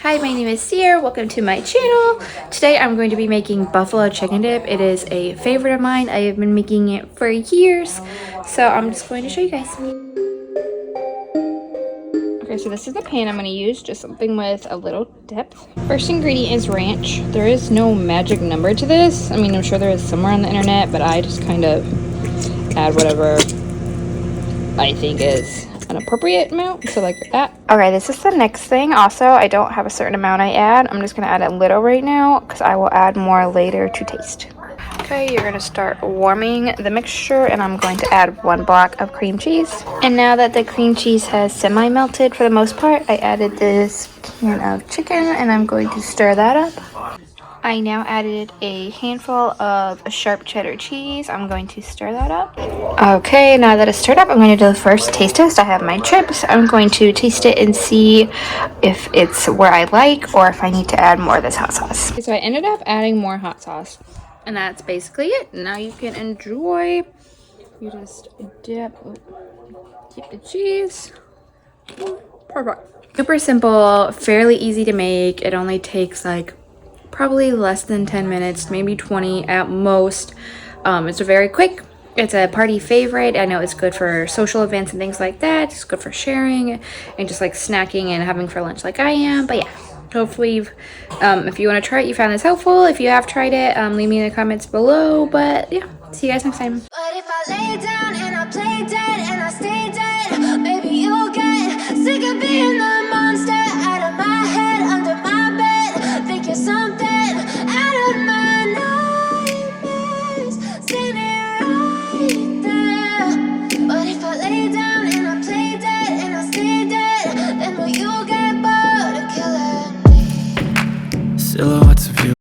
Hi, my name is Sierra. Welcome to my channel. Today I'm going to be making buffalo chicken dip. It is a favorite of mine. I have been making it for years. So I'm just going to show you guys. Okay, so this is the pan I'm going to use, just something with a little depth. First ingredient is ranch. There is no magic number to this. I mean, I'm sure there is somewhere on the internet, but I just kind of add whatever I think is an appropriate amount, so like that. Okay, this is the next thing. Also, I don't have a certain amount I add. I'm just gonna add a little right now because I will add more later to taste. Okay, you're gonna start warming the mixture, and I'm going to add 1 block of cream cheese. And now that the cream cheese has semi-melted for the most part, I added this can of chicken, and I'm going to stir that up. I now added a handful of sharp cheddar cheese. I'm going to stir that up. Okay, now that it's stirred up, I'm going to do the first taste test. I have my chips. I'm going to taste it and see if it's where I like or if I need to add more of this hot sauce. So I ended up adding more hot sauce. And that's basically it. Now you can enjoy. You just dip the cheese. Perfect. Super simple, fairly easy to make. It only takes like probably less than 10 minutes, maybe 20 at most. It's very quick. It's a party favorite. I know it's good for social events and things like that. It's good for sharing and just like snacking and having for lunch like I am. But yeah, hopefully if you want to try it, you found this helpful. If you have tried it, leave me in the comments below. But yeah, see you guys next time. But if I lay down and I play dead and I stay dead, maybe you'll get sick of being the monster out of my head, under my bed. Think you're something out of my nightmares, standing right there. But if I lay down and I play dead and I stay dead, then will you get bored of killing me? Silhouettes of you